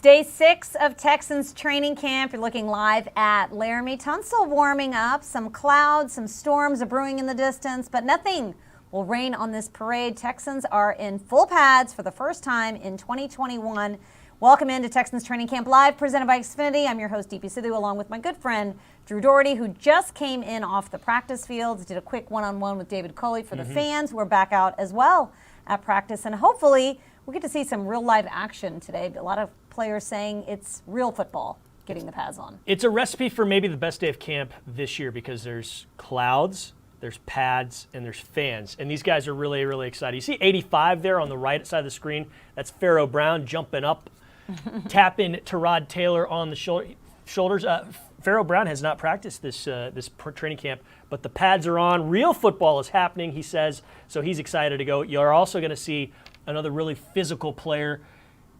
It's day 6 of Texans training camp. You're looking live at Laramie. Tunstall warming up. Some clouds, some storms are brewing in the distance, but nothing will rain on this parade. Texans are in full pads for the first time in 2021. Welcome into Texans Training Camp Live, presented by Xfinity. I'm your host, DP Sidhu, along with my good friend, Drew Doherty, who just came in off the practice fields, did a quick one-on-one with David Coley for the fans who are back out as well at practice. And hopefully, we'll get to see some real live action today. A lot of players saying it's real football, getting the pads on. It's a recipe for maybe the best day of camp this year because there's clouds, there's pads, and there's fans. And these guys are really, really excited. You see 85 there on the right side of the screen. That's Pharaoh Brown jumping up, tapping Tyrod Taylor on the shoulders. Pharaoh Brown has not practiced this training camp, but the pads are on. Real football is happening, he says, so he's excited to go. You're also going to see another really physical player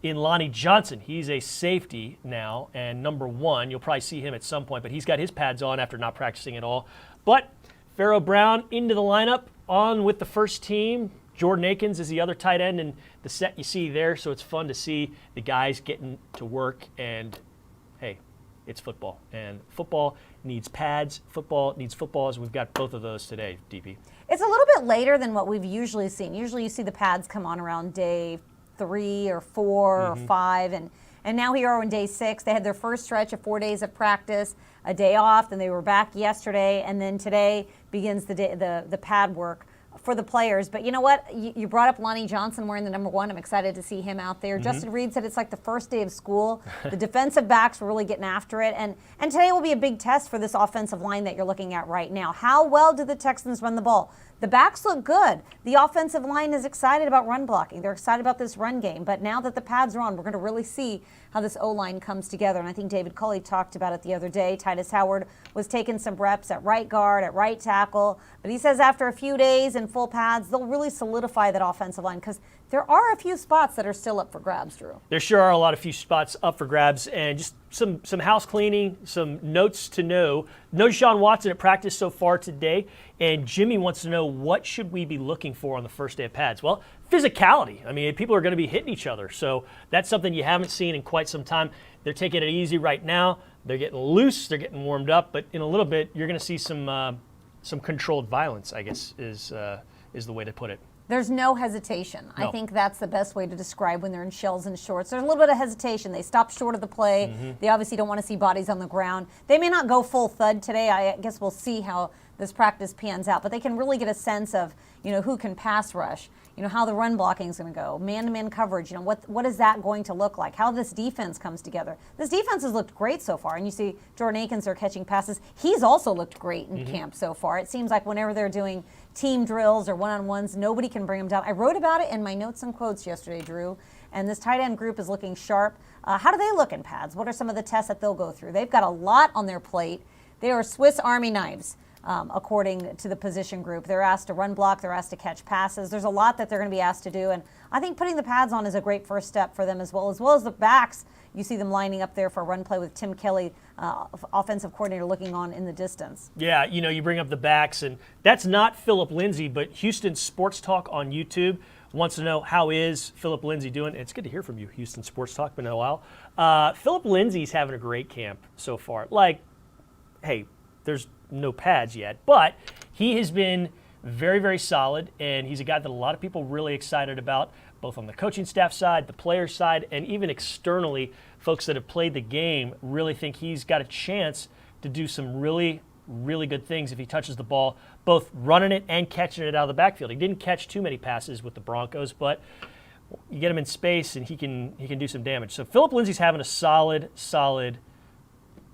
in Lonnie Johnson. He's a safety now, and number 1. You'll probably see him at some point, but he's got his pads on after not practicing at all. But Pharaoh Brown into the lineup, on with the first team. Jordan Akins is the other tight end in the set you see there, so it's fun to see the guys getting to work, and hey, it's football. And football needs pads. Football needs footballs. We've got both of those today, DP. It's a little bit later than what we've usually seen. Usually you see the pads come on around day 3 or 4 or 5, and now here are on day 6. They had their first stretch of 4 days of practice, a day off, then they were back yesterday, and then today begins the pad work for the players. But you know what? You brought up Lonnie Johnson wearing the number 1. I'm excited to see him out there. Justin Reed said it's like the first day of school. The defensive backs were really getting after it. And today will be a big test for this offensive line that you're looking at right now. How well do the Texans run the ball? The backs look good. The offensive line is excited about run blocking. They're excited about this run game. But now that the pads are on, we're going to really see how this O-line comes together. And I think David Coley talked about it the other day. Titus Howard was taking some reps at right guard, at right tackle. But he says after a few days in full pads, they'll really solidify that offensive line because there are a few spots that are still up for grabs, Drew. There sure are a few spots up for grabs, and just some house cleaning, some notes to know. No Deshaun Watson at practice so far today, and Jimmy wants to know what should we be looking for on the first day of pads. Well, physicality. I mean, people are going to be hitting each other, so that's something you haven't seen in quite some time. They're taking it easy right now. They're getting loose. They're getting warmed up, but in a little bit, you're going to see some controlled violence, I guess, is the way to put it. There's no hesitation. No. I think that's the best way to describe when they're in shells and shorts. There's a little bit of hesitation. They stop short of the play. They obviously don't want to see bodies on the ground. They may not go full thud today. I guess we'll see how this practice pans out. But they can really get a sense of, who can pass rush, how the run blocking is going to go, man-to-man coverage, what is that going to look like, how this defense comes together. This defense has looked great so far, and you see Jordan Akins are catching passes. He's also looked great in camp so far. It seems like whenever they're doing team drills or one-on-ones, nobody can bring him down. I wrote about it in my notes and quotes yesterday, Drew, and this tight end group is looking sharp. How do they look in pads? What are some of the tests that they'll go through? They've got a lot on their plate. They are Swiss Army knives. According to the position group. They're asked to run block, they're asked to catch passes. There's a lot that they're going to be asked to do, and I think putting the pads on is a great first step for them as well as the backs. You see them lining up there for a run play with Tim Kelly, offensive coordinator, looking on in the distance. Yeah, you bring up the backs, and that's not Philip Lindsay, but Houston Sports Talk on YouTube wants to know how is Philip Lindsay doing. It's good to hear from you, Houston Sports Talk, been a while. Philip Lindsay's having a great camp so far. Hey, there's no pads yet, but he has been very, very solid, and he's a guy that a lot of people really excited about, both on the coaching staff side, the player side, and even externally. Folks that have played the game really think he's got a chance to do some really, really good things if he touches the ball, both running it and catching it out of the backfield. He didn't catch too many passes with the Broncos, but you get him in space and he can do some damage. So Philip Lindsay's having a solid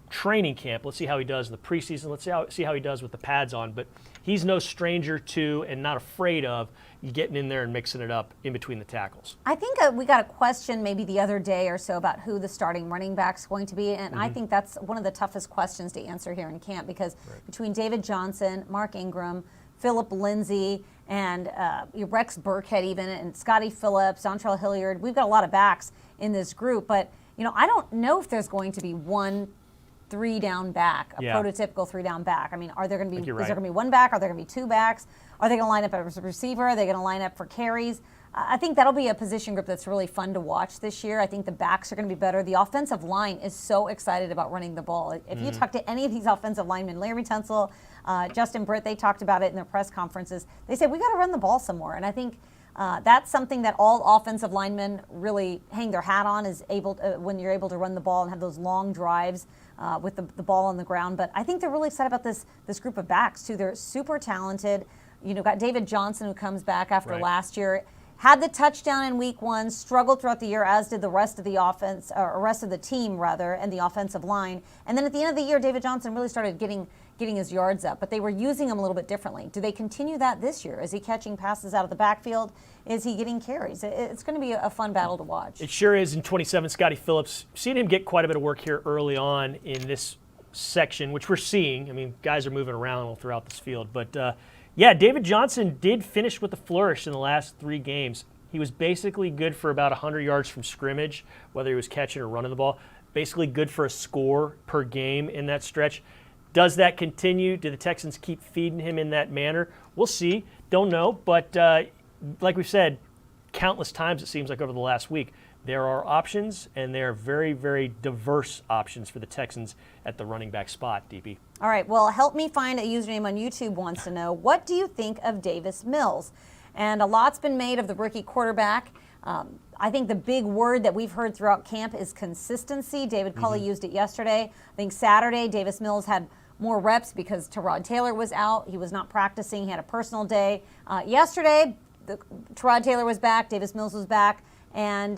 training camp. Let's see how he does in the preseason. Let's see how he does with the pads on. But he's no stranger to and not afraid of getting in there and mixing it up in between the tackles. I think we got a question maybe the other day or so about who the starting running back's going to be, and I think that's one of the toughest questions to answer here in camp because between David Johnson, Mark Ingram, Philip Lindsay, and Rex Burkhead even, and Scotty Phillips, Dontrell Hilliard, we've got a lot of backs in this group, but I don't know if there's going to be one 3-down back, a prototypical 3-down back. I mean, is there going to be one back? Are there going to be 2 backs? Are they going to line up as a receiver? Are they going to line up for carries? I think that'll be a position group that's really fun to watch this year. I think the backs are going to be better. The offensive line is so excited about running the ball. If you talk to any of these offensive linemen, Larry Tunsil, Justin Britt, they talked about it in their press conferences. They said, we got to run the ball some more. And I think that's something that all offensive linemen really hang their hat on, is when you're able to run the ball and have those long drives with the ball on the ground. But I think they're really excited about this group of backs, too. They're super talented. Got David Johnson, who comes back after last year. Had the touchdown in week 1, struggled throughout the year, as did the rest of the offense, or rest of the team, rather, and the offensive line. And then at the end of the year, David Johnson really started getting his yards up, but they were using him a little bit differently. Do they continue that this year? Is he catching passes out of the backfield? Is he getting carries? It's going to be a fun battle to watch. It sure is. In 27, Scotty Phillips, seen him get quite a bit of work here early on in this section, which we're seeing. I mean, guys are moving around all throughout this field, but yeah, David Johnson did finish with a flourish in the last 3 games. He was basically good for about 100 yards from scrimmage, whether he was catching or running the ball. Basically good for a score per game in that stretch. Does that continue? Do the Texans keep feeding him in that manner? We'll see. Don't know. But like we've said countless times, it seems like over the last week, there are options, and they are very, very diverse options for the Texans at the running back spot, DP. All right, well, Help Me Find a Username on YouTube wants to know, what do you think of Davis Mills? And a lot's been made of the rookie quarterback. I think the big word that we've heard throughout camp is consistency. David Culley used it yesterday. I think Saturday, Davis Mills had more reps because Tyrod Taylor was out. He was not practicing. He had a personal day. Yesterday, Tyrod Taylor was back. Davis Mills was back. And,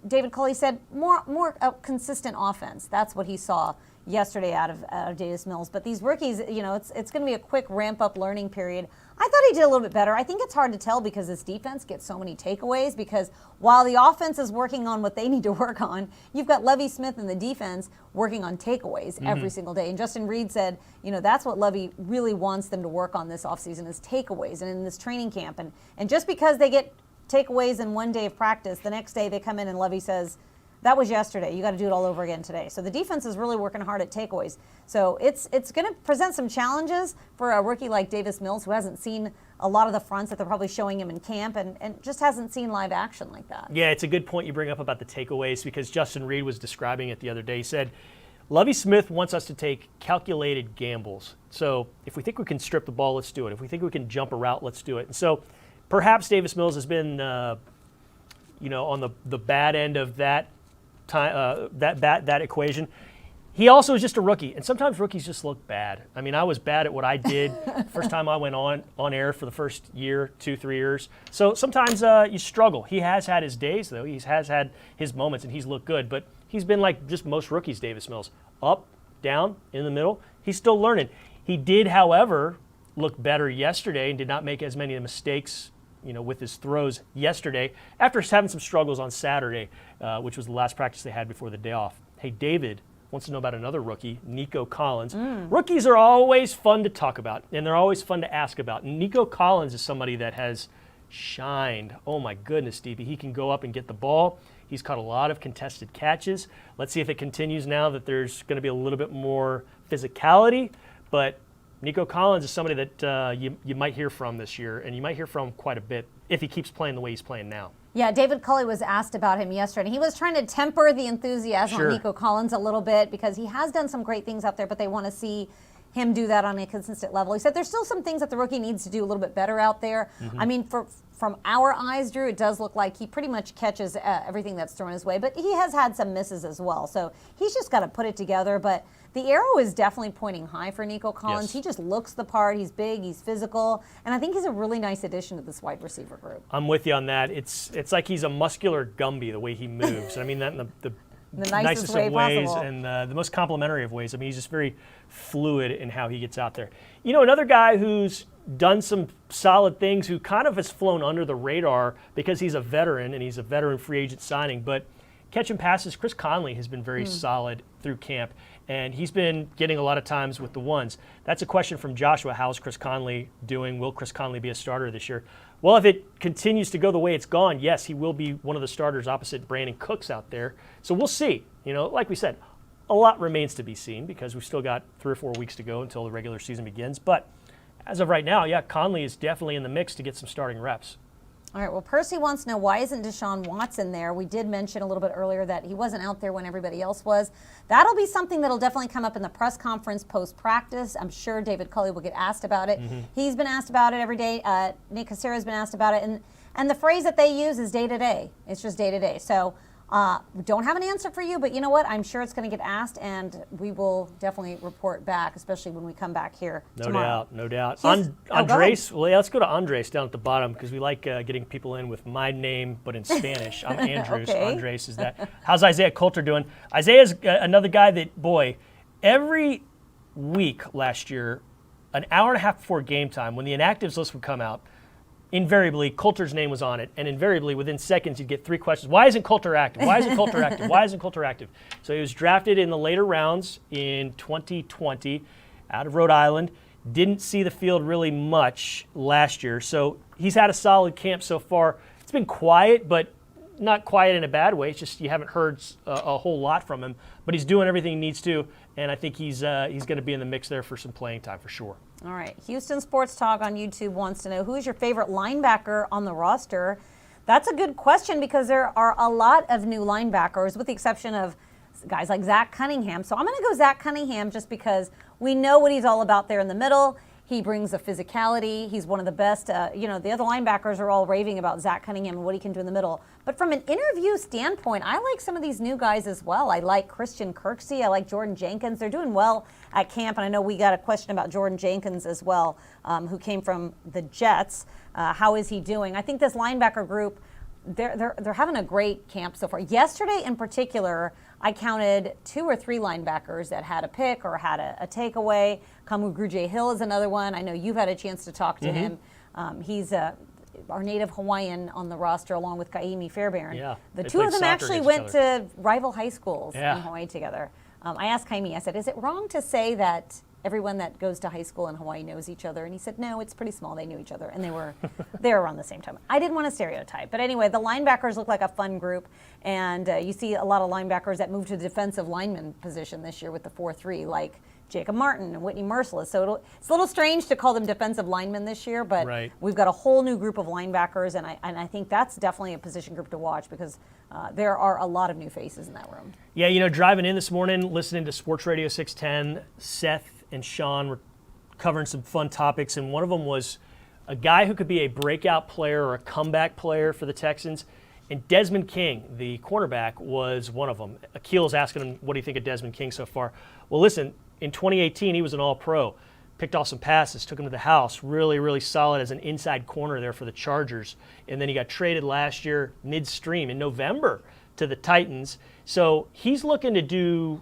David Culley said more consistent offense. That's what he saw yesterday out of Davis Mills. But these rookies, it's going to be a quick ramp-up learning period. I thought he did a little bit better. I think it's hard to tell because this defense gets so many takeaways, because while the offense is working on what they need to work on, you've got Lovie Smith and the defense working on takeaways every single day. And Justin Reed said, that's what Lovie really wants them to work on this offseason, is takeaways and in this training camp. And just because they get takeaways in one day of practice, the next day they come in and Lovie says, that was yesterday. You got to do it all over again today. So the defense is really working hard at takeaways. So it's going to present some challenges for a rookie like Davis Mills, who hasn't seen a lot of the fronts that they're probably showing him in camp and just hasn't seen live action like that. Yeah, it's a good point you bring up about the takeaways, because Justin Reed was describing it the other day. He said, Lovie Smith wants us to take calculated gambles. So if we think we can strip the ball, let's do it. If we think we can jump a route, let's do it. And so perhaps Davis Mills has been, on the bad end of that that equation. He also is just a rookie, and sometimes rookies just look bad. I mean, I was bad at what I did first time I went on air for the first year, 2-3 years. So sometimes you struggle. He has had his days, though. He has had his moments, and he's looked good. But he's been like just most rookies, Davis Mills. Up, down, in the middle. He's still learning. He did, however, look better yesterday and did not make as many mistakes with his throws yesterday, after having some struggles on Saturday, which was the last practice they had before the day off. Hey, David wants to know about another rookie, Nico Collins. Rookies are always fun to talk about, and they're always fun to ask about. Nico Collins is somebody that has shined. Oh, my goodness, DB. He can go up and get the ball. He's caught a lot of contested catches. Let's see if it continues now that there's going to be a little bit more physicality. But Nico Collins is somebody that you might hear from this year, and you might hear from quite a bit if he keeps playing the way he's playing now. Yeah, David Culley was asked about him yesterday. He was trying to temper the enthusiasm on Nico Collins a little bit, because he has done some great things out there, but they want to see him do that on a consistent level. He said there's still some things that the rookie needs to do a little bit better out there. I mean, from our eyes, Drew, it does look like he pretty much catches everything that's thrown his way, but he has had some misses as well. So he's just got to put it together. But the arrow is definitely pointing high for Nico Collins. Yes. He just looks the part. He's big. He's physical. And I think he's a really nice addition to this wide receiver group. I'm with you on that. It's like he's a muscular Gumby, the way he moves. And I mean that in the nicest of ways possible. And the most complimentary of ways. I mean, he's just very fluid in how he gets out there. Another guy who's done some solid things, who kind of has flown under the radar because he's a veteran and he's a veteran free agent signing, but catching passes, Chris Conley has been very solid through camp, and he's been getting a lot of times with the ones. That's a question from Joshua. How's Chris Conley doing? Will Chris Conley be a starter this year? Well, if it continues to go the way it's gone, yes, he will be one of the starters opposite Brandon Cooks out there. So we'll see. Like we said, a lot remains to be seen because we've still got 3 or 4 weeks to go until the regular season begins. But as of right now, yeah, Conley is definitely in the mix to get some starting reps. All right, well, Percy wants to know, why isn't Deshaun Watson there? We did mention a little bit earlier that he wasn't out there when everybody else was. That'll be something that'll definitely come up in the press conference post-practice. I'm sure David Culley will get asked about it. He's been asked about it every day. Nick Cassera's been asked about it. And the phrase that they use is day-to-day. It's just day-to-day. So we don't have an answer for you, but you know what? I'm sure it's going to get asked, and we will definitely report back, especially when we come back here tomorrow. No doubt. Andres, well, yeah, let's go to Andres down at the bottom, because we like getting people in with my name, but in Spanish. I'm Andres. Okay. Andres is that. How's Isaiah Coulter doing? Isaiah's another guy that, boy, every week last year, an hour and a half before game time, when the inactives list would come out, invariably, Coulter's name was on it, and invariably, within seconds, you'd get 3 questions. Why isn't Coulter active? Why isn't Coulter active? Why isn't Coulter active? So he was drafted in the later rounds in 2020 out of Rhode Island. Didn't see the field really much last year, so he's had a solid camp so far. It's been quiet, but not quiet in a bad way. It's just you haven't heard a whole lot from him, but he's doing everything he needs to, and I think he's going to be in the mix there for some playing time for sure. All right. Houston Sports Talk on YouTube wants to know, who is your favorite linebacker on the roster? That's a good question, because there are a lot of new linebackers, with the exception of guys like Zach Cunningham. So I'm going to go Zach Cunningham just because we know what he's all about there in the middle. He brings the physicality. He's one of the best. The other linebackers are all raving about Zach Cunningham and what he can do in the middle. But from an interview standpoint, I like some of these new guys as well. I like Christian Kirksey. I like Jordan Jenkins. They're doing well at camp. And I know we got a question about Jordan Jenkins as well, who came from the Jets. How is he doing? I think this linebacker group, they're having a great camp so far. Yesterday in particular, I counted 2 or 3 linebackers that had a pick or had a takeaway. Kamu Grugier-Hill is another one. I know you've had a chance to talk to him. He's our native Hawaiian on the roster, along with Kaimi Fairbairn. Yeah, the 2 of them actually went to rival high schools in Hawaii together. I asked Kaimi, I said, is it wrong to say that everyone that goes to high school in Hawaii knows each other? And he said, no, it's pretty small. They knew each other, and they were around the same time. I didn't want to stereotype. But anyway, the linebackers look like a fun group. And you see a lot of linebackers that moved to the defensive lineman position this year with the 4-3, like Jacob Martin and Whitney Merciless. So it's a little strange to call them defensive linemen this year, but we've got a whole new group of linebackers, and I think that's definitely a position group to watch, because there are a lot of new faces in that room. Yeah, driving in this morning, listening to Sports Radio 610, Seth and Sean were covering some fun topics, and one of them was a guy who could be a breakout player or a comeback player for the Texans. And Desmond King, the cornerback, was one of them. Akil's asking him, what do you think of Desmond King so far? Well, listen, in 2018, he was an all-pro. Picked off some passes, took him to the house. Really, really solid as an inside corner there for the Chargers. And then he got traded last year midstream in November to the Titans. So he's looking to do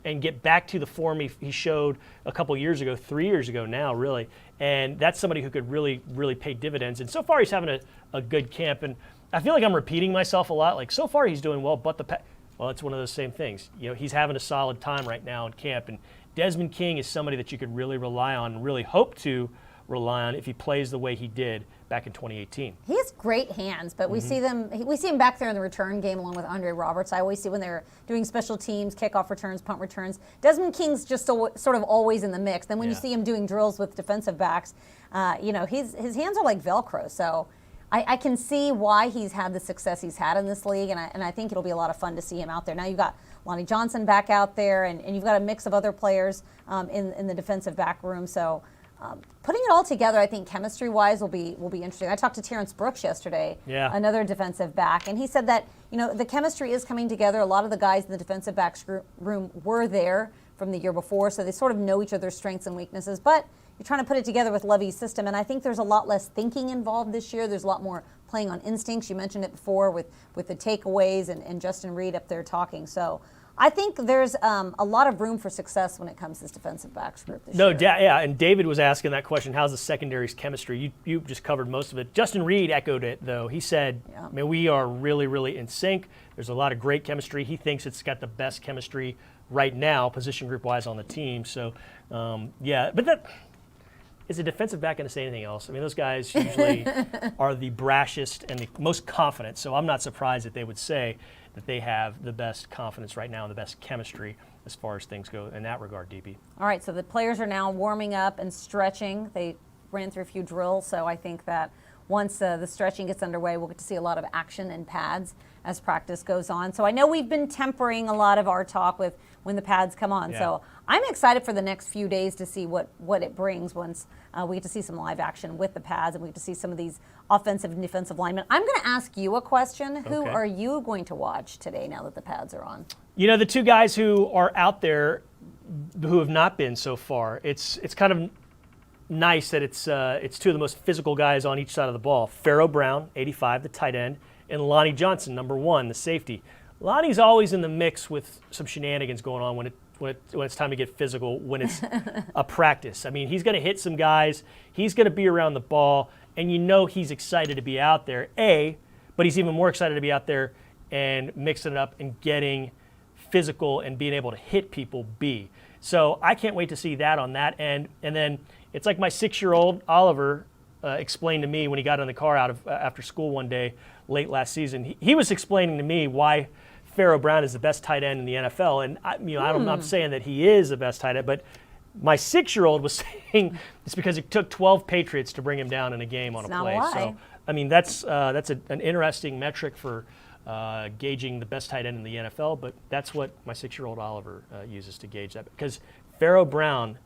and get back to the form he showed a couple years ago, 3 years ago now, really. And that's somebody who could really, really pay dividends. And so far, he's having a good camp. And I feel like I'm repeating myself a lot. Like, so far he's doing well, but well, it's one of those same things. He's having a solid time right now in camp, and Desmond King is somebody that you could really rely on and really hope to rely on if he plays the way he did back in 2018. He has great hands, but we see him back there in the return game along with Andre Roberts. I always see when they're doing special teams, kickoff returns, punt returns. Desmond King's just sort of always in the mix. Then when you see him doing drills with defensive backs, his hands are like Velcro. So I can see why he's had the success he's had in this league, and I think it'll be a lot of fun to see him out there. Now you've got Lonnie Johnson back out there, and you've got a mix of other players in the defensive back room. So putting it all together, I think chemistry-wise will be interesting. I talked to Terrence Brooks yesterday, another defensive back, and he said that the chemistry is coming together. A lot of the guys in the defensive backs room were there from the year before, so they sort of know each other's strengths and weaknesses. But you're trying to put it together with Lovie's system, and I think there's a lot less thinking involved this year. There's a lot more playing on instincts. You mentioned it before with the takeaways and Justin Reed up there talking. So I think there's a lot of room for success when it comes to this defensive backs group this year. Yeah, and David was asking that question, how's the secondary's chemistry? You just covered most of it. Justin Reed echoed it, though. He said, we are really, really in sync. There's a lot of great chemistry. He thinks it's got the best chemistry right now, position group-wise on the team. So, but that – is a defensive back going to say anything else? I mean, those guys usually are the brashest and the most confident, so I'm not surprised that they would say that they have the best confidence right now and the best chemistry as far as things go in that regard, DB. All right, so the players are now warming up and stretching. They ran through a few drills, so I think that once the stretching gets underway, we'll get to see a lot of action and pads as practice goes on. So I know we've been tempering a lot of our talk with when the pads come on. Yeah. So I'm excited for the next few days to see what it brings once we get to see some live action with the pads and we get to see some of these offensive and defensive linemen. I'm going to ask you a question. Who Okay. are you going to watch today now that the pads are on? The two guys who are out there who have not been so far, it's kind of nice that it's two of the most physical guys on each side of the ball. Pharaoh Brown, 85, the tight end, and Lonnie Johnson, number 1, the safety. Lonnie's always in the mix with some shenanigans going on when it's time to get physical, when it's a practice. I mean, he's going to hit some guys. He's going to be around the ball, and he's excited to be out there, but he's even more excited to be out there and mixing it up and getting physical and being able to hit people, B. So I can't wait to see that on that end. And then it's like my 6-year-old Oliver explained to me when he got in the car after school one day late last season. He was explaining to me why Pharaoh Brown is the best tight end in the NFL. And I'm not saying that he is the best tight end, but my 6-year-old was saying it's because it took 12 Patriots to bring him down in a game on a play. Not a lie. So I mean that's an interesting metric for gauging the best tight end in the NFL, but that's what my 6-year-old Oliver uses to gauge that, because Pharaoh Brown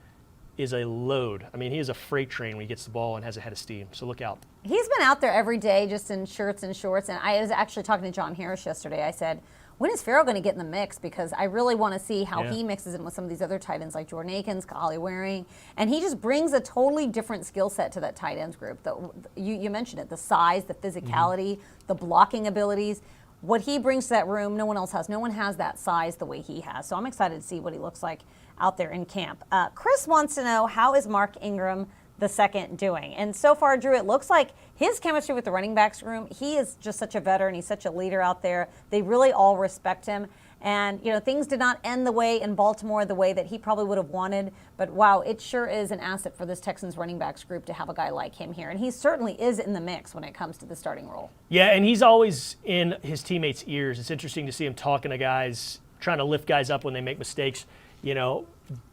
is a load. I mean, he is a freight train when he gets the ball and has a head of steam, so look out. He's been out there every day just in shirts and shorts, and I was actually talking to John Harris yesterday. I said, when is Pharaoh going to get in the mix? Because I really want to see how he mixes in with some of these other tight ends like Jordan Akins, Kahale Waring, and he just brings a totally different skill set to that tight ends group. You mentioned it, the size, the physicality, the blocking abilities. What he brings to that room, no one else has. No one has that size the way he has. So I'm excited to see what he looks like out there in camp. Chris wants to know, how is Mark Ingram II doing? And so far, Drew, it looks like his chemistry with the running backs room, he is just such a veteran. He's such a leader out there. They really all respect him. And, things did not end the way in Baltimore the way that he probably would have wanted. But, wow, it sure is an asset for this Texans running backs group to have a guy like him here. And he certainly is in the mix when it comes to the starting role. Yeah, and he's always in his teammates' ears. It's interesting to see him talking to guys, trying to lift guys up when they make mistakes,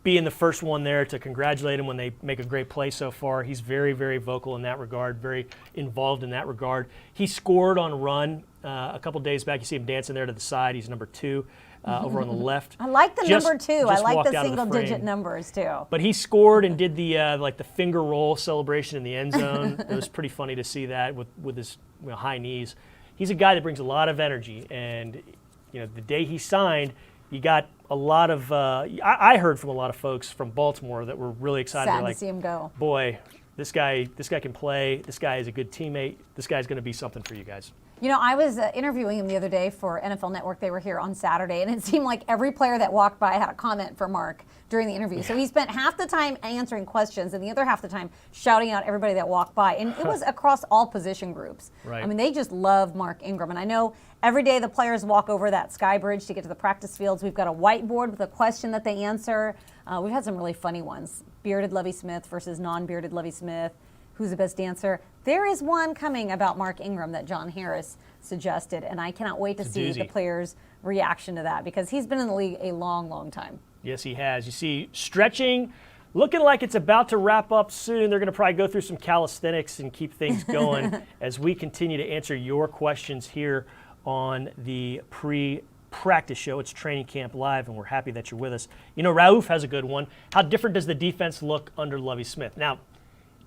being the first one there to congratulate him when they make a great play so far. He's very, very vocal in that regard, very involved in that regard. He scored on a run a couple days back. You see him dancing there to the side. He's number 2 over on the left. I like the number 2. I like the walked out of the single-digit frame. numbers, too. But he scored and did the the finger roll celebration in the end zone. It was pretty funny to see that with his high knees. He's a guy that brings a lot of energy, and the day he signed, you got a lot of I heard from a lot of folks from Baltimore that were really excited. Sad They're to see him go. Boy, this guy can play. This guy is a good teammate. This guy's going to be something for you guys. I was interviewing him the other day for NFL Network. They were here on Saturday, and it seemed like every player that walked by had a comment for Mark during the interview. So he spent half the time answering questions and the other half the time shouting out everybody that walked by. And it was across all position groups. Right. I mean, they just love Mark Ingram. And I know every day the players walk over that sky bridge to get to the practice fields. We've got a whiteboard with a question that they answer. We've had some really funny ones. Bearded Lovie Smith versus non-bearded Lovie Smith. Who's the best dancer? There is one coming about Mark Ingram that John Harris suggested, and I cannot wait to see the players' reaction to that, because he's been in the league a long, long time. Yes, he has. You see, stretching, looking like it's about to wrap up soon. They're going to probably go through some calisthenics and keep things going as we continue to answer your questions here on the pre-practice show. It's Training Camp Live, and we're happy that you're with us. Raouf has a good one. How different does the defense look under Lovie Smith? Now,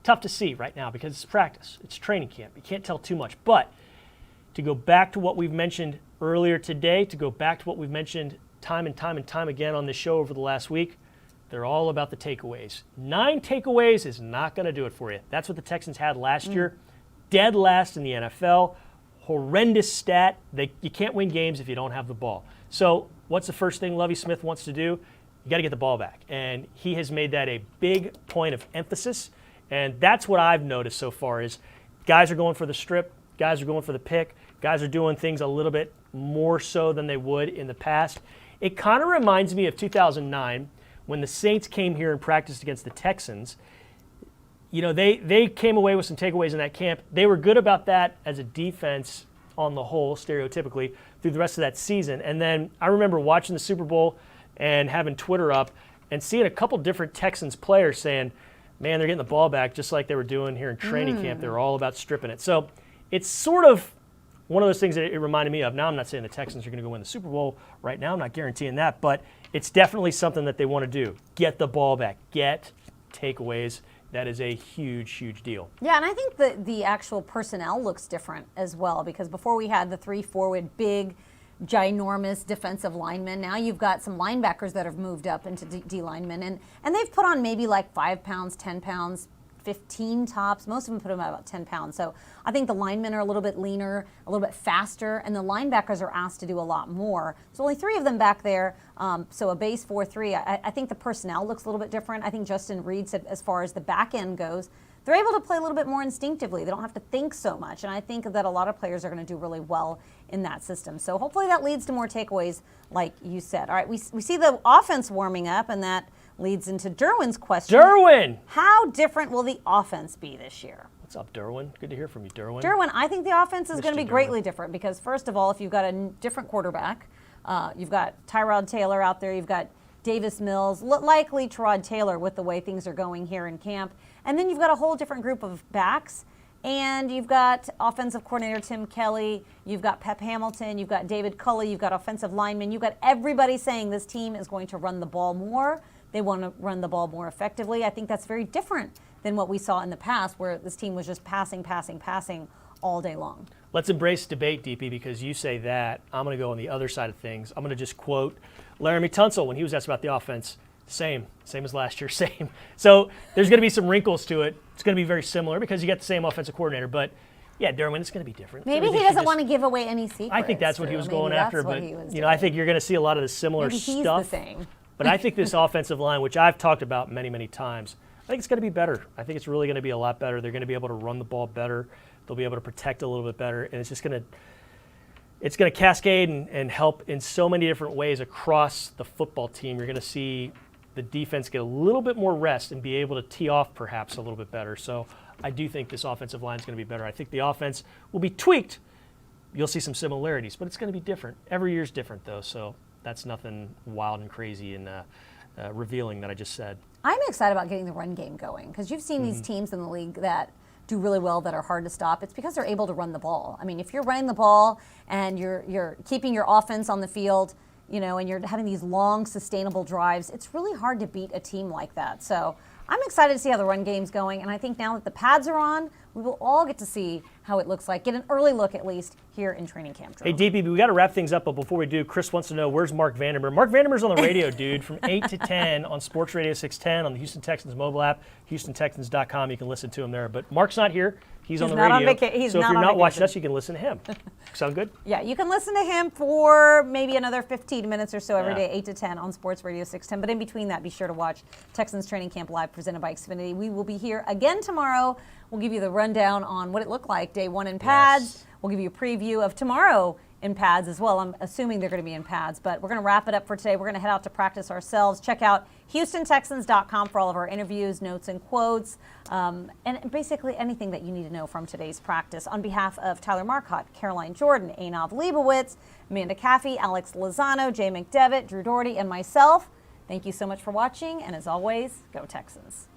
tough to see right now because it's practice. It's training camp. You can't tell too much. But to go back to what we've mentioned earlier today, to go back to what we've mentioned time and time and time again on this show over the last week, they're all about the takeaways. 9 takeaways is not going to do it for you. That's what the Texans had last year. Dead last in the NFL. Horrendous stat. You can't win games if you don't have the ball. So what's the first thing Lovie Smith wants to do? You got to get the ball back. And he has made that a big point of emphasis. And that's what I've noticed so far is guys are going for the strip, guys are going for the pick, guys are doing things a little bit more so than they would in the past. It kind of reminds me of 2009 when the Saints came here and practiced against the Texans. They came away with some takeaways in that camp. They were good about that as a defense on the whole, stereotypically, through the rest of that season. And then I remember watching the Super Bowl and having Twitter up and seeing a couple different Texans players saying, man, they're getting the ball back just like they were doing here in training camp. They were all about stripping it. So it's sort of one of those things that it reminded me of. Now, I'm not saying the Texans are going to go win the Super Bowl right now. I'm not guaranteeing that. But it's definitely something that they want to do. Get the ball back. Get takeaways. That is a huge, huge deal. Yeah, and I think the actual personnel looks different as well, because before we had the 3 forward, big, ginormous defensive linemen. Now you've got some linebackers that have moved up into D linemen, and they've put on maybe like 5 pounds, 10 pounds, 15 tops. Most of them put them at about 10 pounds. So I think the linemen are a little bit leaner, a little bit faster, and the linebackers are asked to do a lot more. There's only 3 of them back there, so a base 4-3. I think the personnel looks a little bit different. I think Justin Reed said as far as the back end goes, they're able to play a little bit more instinctively. They don't have to think so much, and I think that a lot of players are going to do really well in that system. So hopefully that leads to more takeaways, like you said. All right, we see the offense warming up, and that leads into Derwin's question. Derwin! How different will the offense be this year? What's up, Derwin? Good to hear from you, Derwin. Derwin, I think the offense is going to be Derwin. greatly different because, first of all, if you've got a different quarterback, you've got Tyrod Taylor out there, you've got Davis Mills, likely Tyrod Taylor with the way things are going here in camp, and then you've got a whole different group of backs, and you've got offensive coordinator Tim Kelly, you've got Pep Hamilton, you've got David Culley, you've got offensive linemen, you've got everybody saying this team is going to run the ball more. They want to run the ball more effectively. I think that's very different than what we saw in the past, where this team was just passing all day long. Let's embrace debate, DP, because you say that. I'm going to go on the other side of things. I'm going to just quote Laramie Tunsil when he was asked about the offense. Same as last year, same. So there's going to be some wrinkles to it. It's going to be very similar because you got the same offensive coordinator. But, yeah, Derwin, it's going to be different. Maybe he doesn't want to give away any secrets. I think that's what he was going after. But, doing. I think you're going to see a lot of the similar Maybe he's stuff. the same. But I think this offensive line, which I've talked about many, many times, I think it's going to be better. I think it's really going to be a lot better. They're going to be able to run the ball better. They'll be able to protect a little bit better. And it's just going to cascade and help in so many different ways across the football team. You're going to see the defense get a little bit more rest and be able to tee off perhaps a little bit better. So I do think this offensive line is going to be better. I think the offense will be tweaked. You'll see some similarities, but it's going to be different. Every year's different, though, so that's nothing wild and crazy and revealing that I just said. I'm excited about getting the run game going because you've seen these teams in the league that do really well that are hard to stop. It's because they're able to run the ball. I mean, if you're running the ball and you're keeping your offense on the field, and you're having these long, sustainable drives, it's really hard to beat a team like that. So I'm excited to see how the run game's going, and I think now that the pads are on, we will all get to see how it looks like, get an early look at least here in training camp. Hey, DP, we got to wrap things up, but before we do, Chris wants to know, where's Mark Vandermeer? Mark Vandermeer's on the radio, dude, from 8 to 10 on Sports Radio 610 on the Houston Texans mobile app, HoustonTexans.com. You can listen to him there. But Mark's not here. He's on the radio. So if you're not watching us, you can listen to him. Sound good? Yeah, you can listen to him for maybe another 15 minutes or so every day, 8 to 10 on Sports Radio 610. But in between that, be sure to watch Texans Training Camp Live presented by Xfinity. We will be here again tomorrow. We'll give you the rundown on what it looked like day one in pads. Yes. We'll give you a preview of tomorrow in pads as well. I'm assuming they're going to be in pads, but we're going to wrap it up for today. We're going to head out to practice ourselves. Check out HoustonTexans.com for all of our interviews, notes, and quotes, and basically anything that you need to know from today's practice. On behalf of Tyler Marcotte, Caroline Jordan, Einav Leibowitz, Amanda Caffey, Alex Lozano, Jay McDevitt, Drew Doherty, and myself, thank you so much for watching, and as always, go Texans.